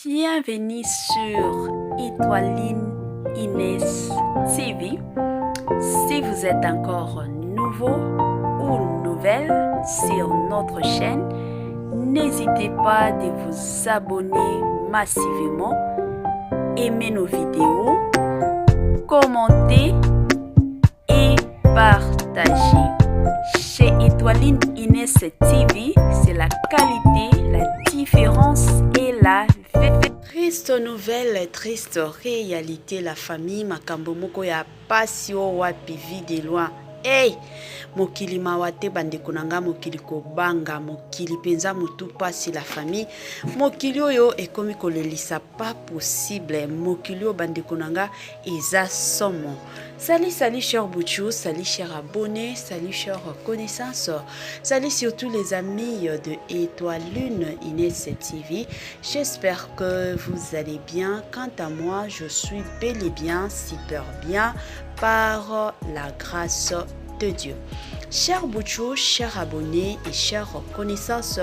Bienvenue sur Étoiline Inès TV. Si vous êtes encore nouveau ou nouvelle sur notre chaîne, n'hésitez pas de vous abonner massivement, aimer nos vidéos, commenter et partager. Chez Étoiline Inès TV, c'est la qualité, la différence et la vérité. Triste nouvelle, triste réalité, la famille makambo moko ya pasi o wapi vide loin. Hey, mokili mawate bandeko nanga mokili kobanga mokili penza mutu pasi la famille mokili oyo ekomi kolelisa pas possible mokili oyo bandeko nanga eza somo. Salut cher Bouchou, salut cher abonné, salut cher connaissance, salut surtout les amis de Étoiline Inès TV. J'espère que vous allez bien. Quant à moi, je suis bel et bien, super bien par la grâce de Dieu. Cher Bouchou, cher abonné et cher connaissance,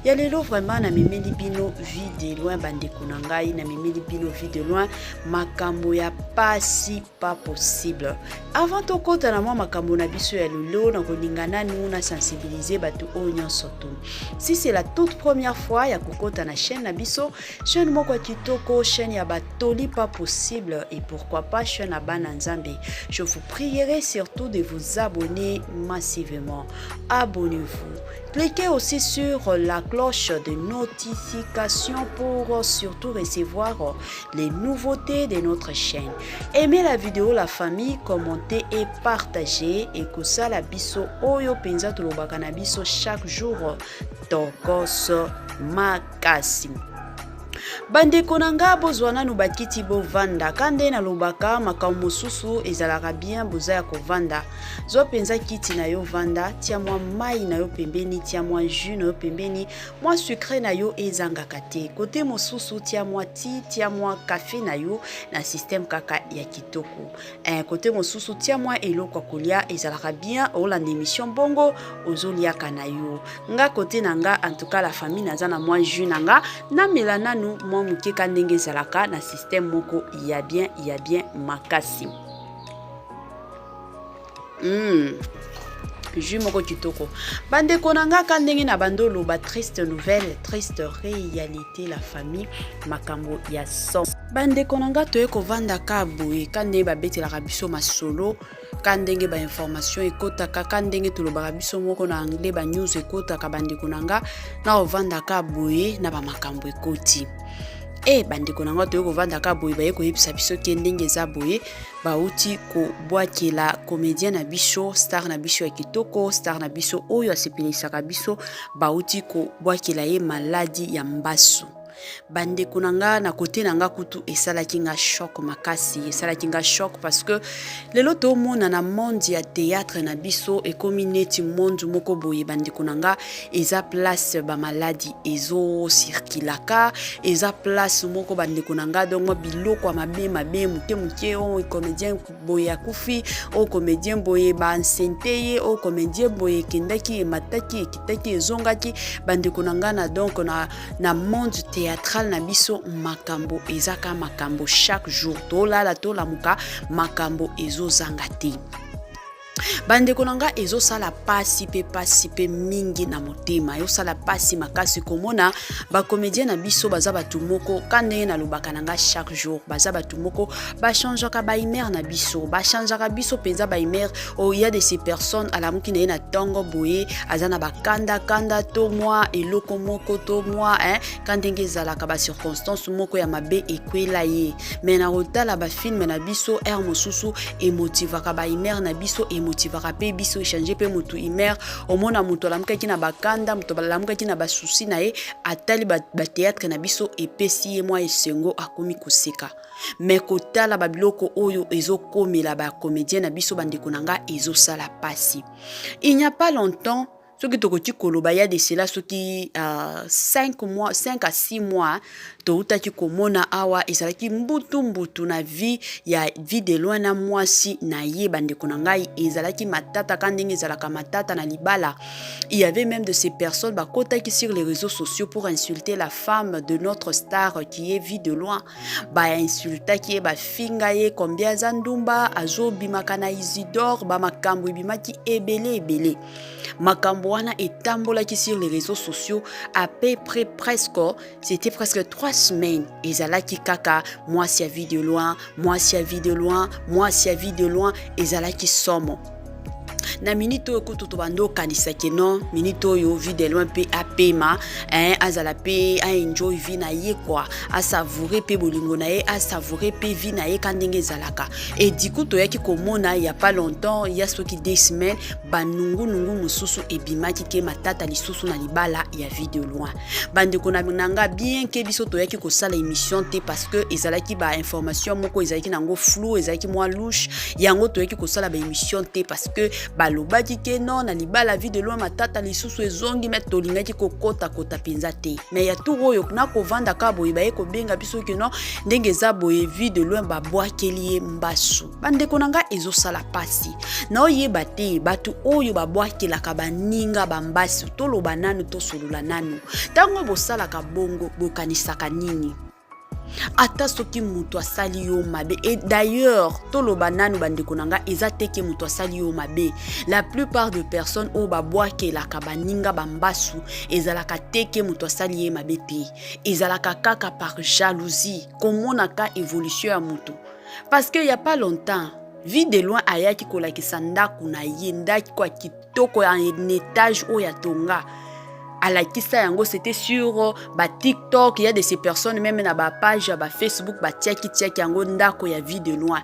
yalelo vraiment na mimeli bino vie de loin bande kunangai na mimeli bino vie de loin makambo ya pasi pas possible. Avant to kota na moi makambo na biso ya lelo na koningana nous na sensibiliser batu onyo soto. Si c'est la toute première fois ya kokota na chaîne na biso, chaîne moko kitoko, chaîne ya batoli pas possible et pourquoi pas chaîne na bana nzambe. Je vous prierai surtout de vous abonner massivement. Abonnez-vous. Cliquez aussi sur la cloche de notification pour surtout recevoir les nouveautés de notre chaîne. Aimez la vidéo, la famille, commentez et partagez. Et que ça la biso oyo penza tolobaka na biso chaque jour tokos makasi. Bande konanga bozwana no bakiti bo vanda kande na lobaka makambo mosusu ezalaka bien bozaya ko vanda zo penza kiti na yo vanda tia mwa mai na yo pembeni tia mwa jus na yo pembeni mwa sucre na yo ezangaka te kote mosusu tia mwa ti tia mwa café na yo na système kaka ya kitoko kote mosusu tia mwa eloko kolia ezalaka bien olanda émission bongo ozoliaka na yo nga kote nanga en tout cas la famille naza na mwa jus nanga na melana nu mwa muke kandenge zalaka na système moko ya bien makasi jus moko kitoko bande konanga kandenge na bandolo ba triste nouvelle triste réalité la famille makambo ya son bande konanga toye ko vanda ka boye kande ba betela biso masolo kandenge ba information ekotaka kandenge tolobaka biso moko na anglais ba news ekotaka bande konanga na ovanda ka boye na ba makambo ekoti bande konanga toye ko vanda ka boye ba yeko yebisa biso kendenge za boye ba uti ko bwakela comédien na biso star na biso ya kitoko star na biso oyo asepelisaka biso ba uti ko bwakela ye maladi ya mbasu bande konanga na côté nanga kutu esalaki nga choc makasi esalaki nga choc parce que lelo to mona na monde ya théâtre na biso ekomi neti monde moko boye bande konanga eza place ba maladie ezo circulaka eza place moko bande konanga donc biloko mabe muke o comédien boye akufi o comédien boye ba enceinte o comédien boye kendaki e mataki ekitaki ezongaki bande konanga na donc na monde théâtral na biso makambo ezaka makambo chaque jour tolala tolamuka makambo ezozanga te bande konanga ezo sala pasi pe mingi na motema yo sala pasi makasi komona ba comédien na biso baza batu moko kande na lobaka nanga chaque jour baza batu moko ba changeaka ba humeur na biso ba changeaka biso penza ba humeur il y a de ces personnes à la mukina na tongo boye azana ba kanda to moi eloko moko to moi kandenge zalaka ba circonstance moko ya mabe ekwela ye mais na rotala ba film na biso mosusu emotivaka ba humeur na biso motivaka pe biso échanger pe mutu humeur omona mutu alamukaki na bakanda mutu alamukaki na basusi na ye atali ba théâtre na biso epesi ye mwa esengo akomi koseka mais kotala babiloko oyo ezokomela ba comédien na biso bande konanga ezosala pasi. Il n'y a pas longtemps Ce qui te koloba ya de cela ce qui 5 mois 5 à 6 mois to utaki komona awa ezalaki mbutu na vie ya vie de loin na mwasi na ye bandeko na ngai ezalaki matata kandenge ezalaka matata na libala. Il y avait même de ces personnes bakotaki sur les réseaux sociaux pour insulter la femme de notre star qui est vie de loin. Ba insultaki ba finga ye combien zandumba azo bimaka na Isidore ba makambo bimaki ebele. Makambo wana etambolaki sur les réseaux sociaux à peu près c'était presque 3 semaines. Ezalaki kaka mwasi ya vie de loin, mwasi ya vie de loin, mwasi ya vie de loin, ezalaki somo. Na minito okutu to bando kanisaki non minito yo vie de loin pe apema azala pe a enjoy vie na ye quoi a savourer pe bolingo na ye a savourer pe vie na ye kandenge zalaka et du coup to yaki komona il y a pas longtemps il y a ce qui 2 semaines banungu mususu ebimaki ke matata lisusu na libala ya vie de loin bande kona nanga bien ke biso to yaki ko sala émission te parce que ezalaki ba information moko ezalaki nango flou ezalaki moi louche yango to yaki ko sala ba émission te parce que balobaki ke non na libala vie de loin matata lisusu ezongi met tolingaki kokota kota penza te mais ya tout oyo na ko vanda ka boye baye ko benga biso ke non ndenge za boye vie de loin babwakeli mbasu bande konanga ezo sala pasi na oyeba te batu oyo babwakelaka baninga bambasi toloba nanu to solula nanu tango bosala ka bongo bokanisaka nini ata soki mutu asali yo mabe et d'ailleurs toloba nanu bandeko nanga ezate ke mutu asali yo mabe la plupart de personnes o babwakelaka baninga bambasu ezalaka teke mutu asali ye mabe te ezalaka kaka par jalousie komonaka évolution ya mutu parce que y a pas longtemps vie de loin ayaki kolakisa ndaku na ye ndaki kwa kitoko ya un étage oya tonga à la kisa yango c'était sur ba TikTok il y a de ces personnes même na ba page ba Facebook ba tiaki yango ndako ya vie de loin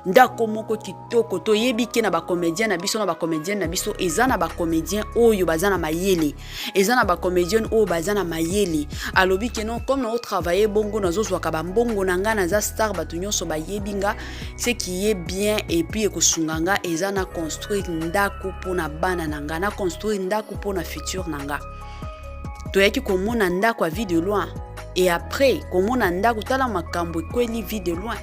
ndako moko kitoko to yebike na ba comédien na biso na ba comédienne na biso ezana ba comédien oyo bazana mayele ezana ba comédienne oyo bazana mayele alobi ke non comme on travailler bongo na zozwa ka ba mbongo na nga na za star batu nyonso ba yebinga ce qui est bien et puis ekosunganga ezana construire ndako pona bana nanga na construire ndako pona futur nanga toyaki komona ndako a vie de loin et après komona ndako tala makambo kweli vie de loin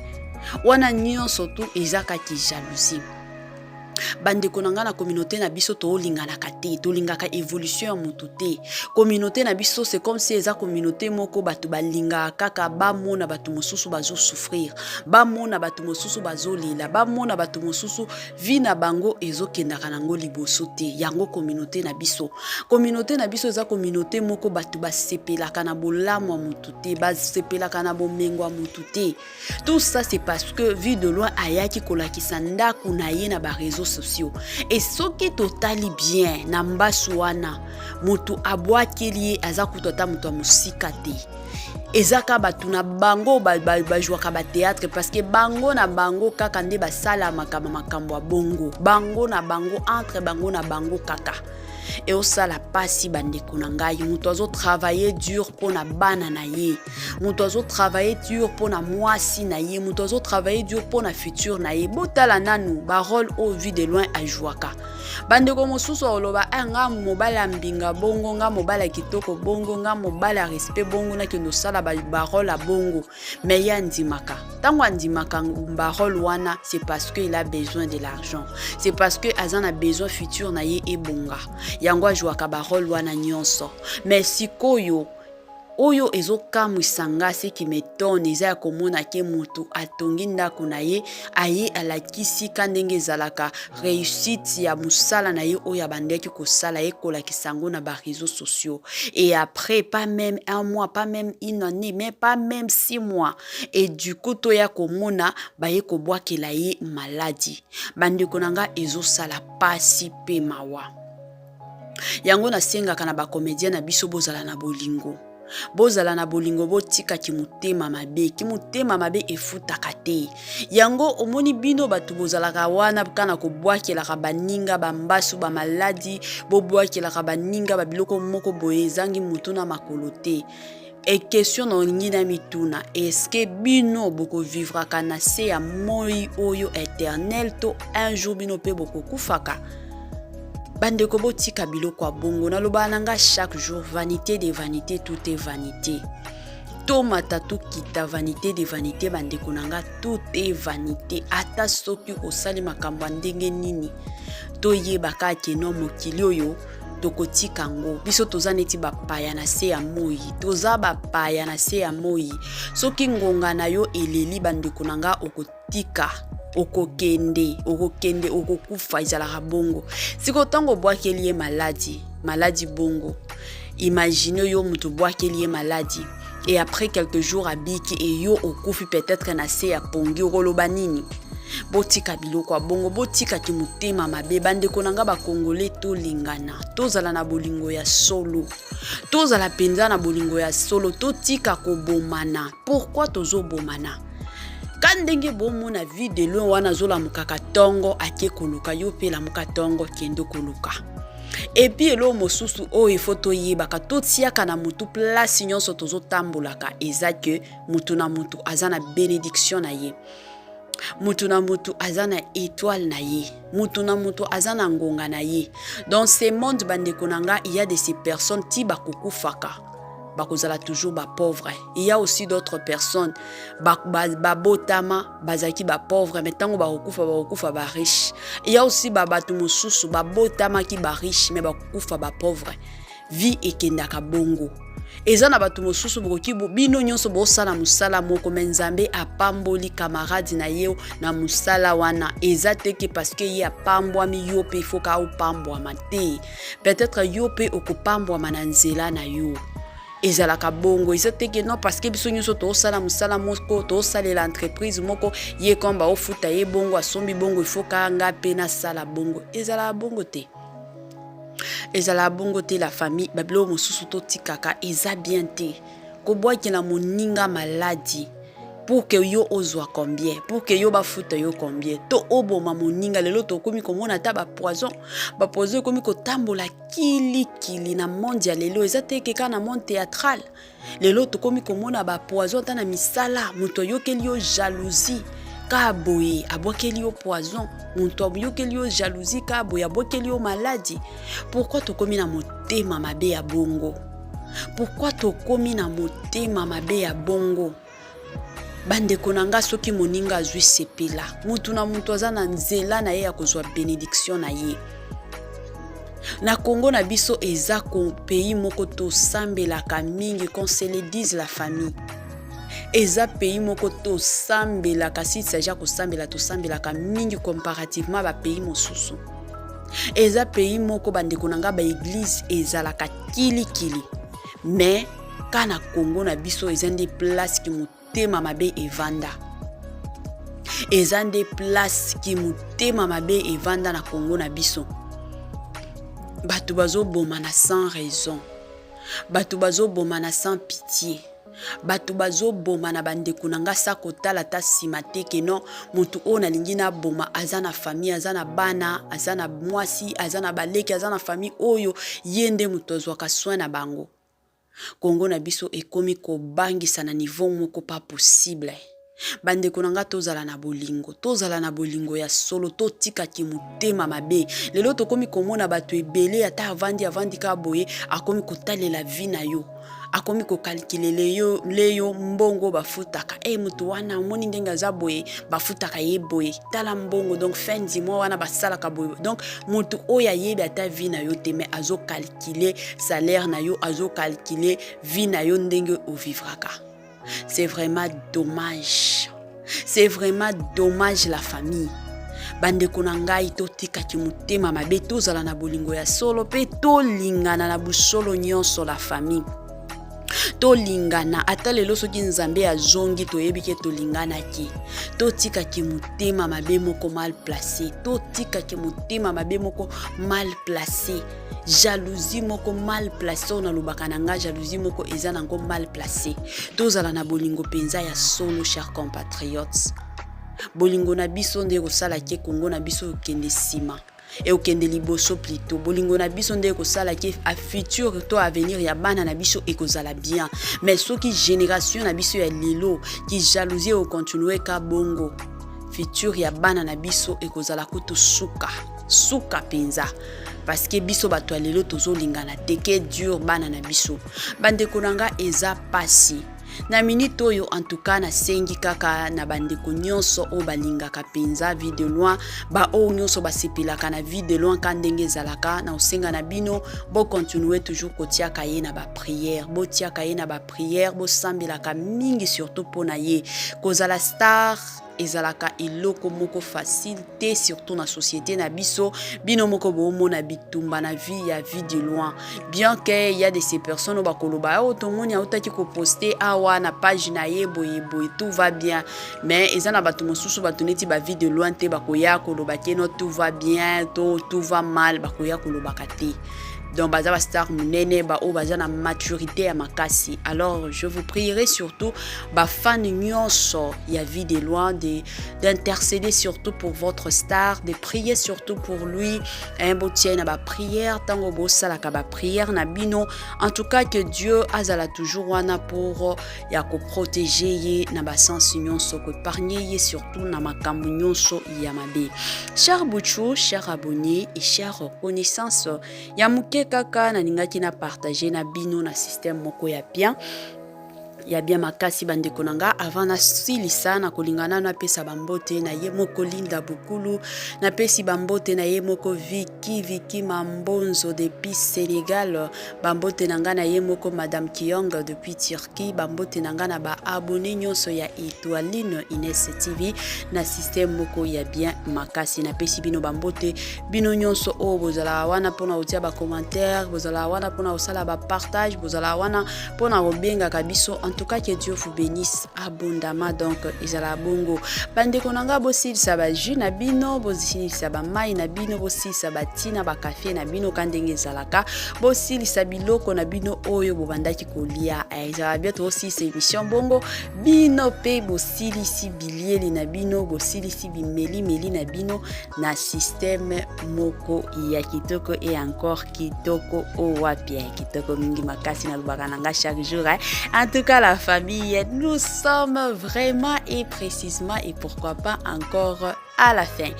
wana nyonso tu ezakaki jalousie bandeko nanga na communauté na biso to lingana kate to lingaka évolution ya mutu te communauté na biso c'est comme si eza communauté moko batu balinga kaka bamona batu mosusu bazo souffrir bamona batu mosusu bazo lila bamona batu mosusu vie na bango ezokendaka nango liboso te yango communauté na biso eza communauté moko batu basepelaka na bolamu ya mutu te basepelaka na bomengo ya mutu te tout ça c'est parce que vie de loin ayaki kolakisa ndaku na ye na ba réseaux sociaux et ce qui totali bien na mbasu wana mutu abwakeli aza kutota mutu musika te ezaka batu na bango bajwaka ba théâtre parce que bango na bango kaka nde basala makambo ya bongo bango na bango entre bango na bango kaka et au sala pasi bandeko na ngai mutu azo travailler dur pona bana na ye mutu azo travailler dur pona mwasi na ye mutu azo travailler dur pona futur na ye botala nanu ba rôle au vie de loin ajwaka bandeko mosusu oloba nga mobala mbinga bongo nga mobala kitoko bongo nga mobala respect bongo na kendo sala ba rôle a bongo mais ya ndimaka tango ndimaka ba rôle wana c'est parce que il a besoin de l'argent c'est parce que azana besoin futur na ye ebonga yango ajwaka ba rôle wana nyonso mais sikoyo oyo ezokamwisanga ce qui m'étonne eza ya komona ke mutu atongi ndako na ye aye alakisi kandenge ezalaka réussite ya musala na ye oyo abandeki kosala ye kolakisango na ba réseaux sociaux et après pas même un mois pas même une année mais pas même 6 mois et du coup to ya komona baye kobwakela ye maladie bandeko nanga ezosala pasi pe mawa yango nasengaka na ba comédien na biso bozala na bolingo botika kimutema mabe efutaka te yango omoni bino batu bozalaka wana kana kobwakelaka baninga bambasu ba maladi bobwakelaka baninga babiloko moko boye ezangi mutu na makolo te et question na ngina mituna est-ce que bino boko vivra kana se ya moi oyo éternel to un jour bino pe boko kufaka bande ko botika biloko ya bongo na loba nanga chaque jour vanité de vanité tout est vanité. Tomata to kita vanité de vanité bande ko nanga tout est vanité. Ata soki osali makambo ndenge nini to yebaka keno mokili oyo tokotika ngo biso toza neti bapaya na se ya moi toza bapaya na se ya moi soki ngonga na yo eleli bande ko nanga okotika okokende okokufa ezalaka bongo siko tango bwakeli ye maladi bongo imagine yo mutu bwakeli ye maladi et après quelques jours abiki et yo okufi peut-être na se ya pongi okoloba nini botika biloko bongo botika ki mutema mabe bande konanga ba congolais to lingana tozala na bolingo ya solo tozala penza na bolingo ya solo totika ko bomana pourquoi tozo bomana kandenge bomo na vie de loin wana zola mukaka tongo ake koluka yo pe la mukatongo kendo koluka et puis elo mosusu o ifoto yebaka totiaka na mutu place nyonso tozo tambolaka eza que mutu na mutu azana bénédiction na ye mutu na mutu azana étoile na ye mutu na mutu azana ngonga na ye. Dans ce monde bande konanga il y a de ces personnes qui bakokufaka bakozala toujours ba pauvre. Il y a aussi d'autres personnes botama bazaki ba pauvre mais tango bakokufa ba riche. Il y a aussi batu mosusu botama ki ba riche mais bakokufa ba pauvre. Vie ekendaka bongo. Eza na batu mosusu bokoki bino nyonso bosala musala moko menzambe apamboli camarade na yeo na musala wana eza teke parce que ye apambwami yo pe foka opambwama te peut-être yo pe okopambwama na nzela na yo ezalaka bongo eza teke non parce que biso nyonso tosala musala moko tosalela entreprise moko ye komba ofuta ye bongo asombi bongo ifoka nga pe na sala bongo ezala bongo te. Ezala bongo te la famille babilo mosusu to tikaka eza bien te ko boaki na moninga maladi pour que yo ozwa combien pour que yo bafuta yo combien to oboma moninga lelo to komi komona ta ba poison komi ko tambola kili na monde ya lelo eza te ke kana monde théâtral lelo to komi komona ba poison ta na misala muto yo keli yo jalousie kaboye abokeli yo poison muto abokeli yo jalousie kaboye abokeli yo maladie. Pourquoi tokomi na motema mabe ya bongo? Pourquoi tokomi na motema mabe ya bongo? Bande konanga soki moninga azwi sepela mutu na mutu aza na nzela na ye ya kozwa bénédiction na ye. Na Congo na biso eza ko pays moko to sambelaka mingi qu'on se le dise la famille. Eza pays moko to sambela kasi saja ko sambela to sambela ka mingi comparativement ba pays mosusu. Eza pays moko bande konanga ba église ezala ka kili mais kana Congo na biso eza des places qui mutema mabe evanda. Eza des places qui mutema mabe evanda na Congo na biso. Batu bazo bomana sans raison. Batu bazo bomana sans pitié. Batu bazo boma na bande kunanga sa kotala ta simate ke non mutu ona lingina boma azana famille azana bana azana mwasi azana baleki azana famille oyo yende mutu azwaka soin na bango. Congo na biso ekomi ko bangisa na niveau moko pas possible. Bande kunanga tozala na bolingo ya solo to tika ki mutema mabe lelo to komi komona batu ebele ata avandi ka boye akomi kotalela vie na yo akomi ko calculer leyo mbongo bafutaka mutu wana moni ndenga za boye bafutaka ye boye tala mbongo donc fin du mois wana basala ka boye donc mutu oya yebi ata vie na yo te mais azo calculer salaire na yo azo calculer vie na yo ndenge o vivraka. C'est vraiment dommage. C'est vraiment dommage la famille. Bande konangai to tika ki mutema mabe tozala na bolingo ya solo pe to lingana na busolo nyonso la famille. To lingana ata lelo soki nzambe ya zongi to yebike to lingana ki. To tika ki mutema mabe moko mal placé. To tika ki mutema mabe moko mal placé. Jalousie moko mal placé na lubaka nanga jalousie moko eza nango mal placé. Tozala na bolingo penza ya solo chers compatriotes. Bolingo na biso nde kosala ke Congo na biso kende sima. Et okende liboso plutôt bolingo na biso nde kosala ke a futur to avenir ya bana na biso ekozala bien. Mais soki génération na biso ya lelo ki jalousie o continuer ka bongo. Futur ya bana na biso ekozala kutu suka. suka penza parce que biso bato lelo tozolingana teke dur bana na biso bandeko nanga eza pasi na minute oyo en tout cas na sengi kaka na bandeko nyonso o balingaka penza vie de loin ba o nyonso basepelaka na vie de loin ka ndenge ezalaka na osenga na bino bo continuer toujours kotiaka ye na ba prière bo tiaka ye na ba prière bo sambelaka mingi surtout pona ye kozala star ezalaka iloko moko facilité surtout na société na biso bino moko bomo na bitumba na vie ya vie de loin bien que il y a de ces personnes ba koloba o to moni autaki ko poster awa na page na ye boye tout va bien mais ezana bato mosusu bato neti ba vie de loin te bakoya koloba ke no tout va bien tout va mal bakoya koloba kate. Donc baza star munene ba o baza na maturité à makasi. Alors je vous prierai surtout ba fan nyonso ya vie de loin d'intercéder surtout pour votre star, de prier surtout pour lui un botien na ba prière tango bo sala ka ba prière na bino en tout cas que Dieu azala toujours wana pour ya ko protéger ye na ba sens nyonso ko épargner ye surtout na makambo nyonso ya mabe. Cher Bouchou, cher abonné et cher connaissance ya muke kaka na ningaki na partager na bino na système moko ya bien makasi bandeko nanga avant na silisa na kolingana na pesa bambote na ye moko Linda Bukulu na pesi bambote na ye moko Vicky Mambonzo depuis Sénégal bambote nanga na ye moko Madame Kiong depuis Turquie bambote nanga na ba abonné nyonso ya Etoiline Ines TV na système moko ya bien makasi na pesi bino bambote bino nyonso o bozala wana pona otia ba commentaire bozala wana pona osala ba partage bozala wana pona obenga kabiso. En tout cas, que Dieu vous bénisse abondamment. Donc, izala bongo. Bandeko nanga bosil sabaji na bino, bosil sabamai na bino, bosil sabatina ba café na bino kandenge zalaka, bosil sabiloko na bino oyo bobandaki kolia. Izala bientôt aussi cette émission bongo. Bino pe bosil si bilieli na bino, bosil si bimeli na bino na système moko ya kitoko et encore kitoko o wapia kitoko mingi makasi na lubaka nanga chaque jour. En tout cas la famille, nous sommes vraiment et précisément et pourquoi pas encore à la fin.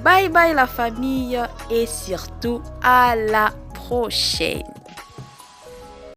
Bye bye la famille et surtout à la prochaine.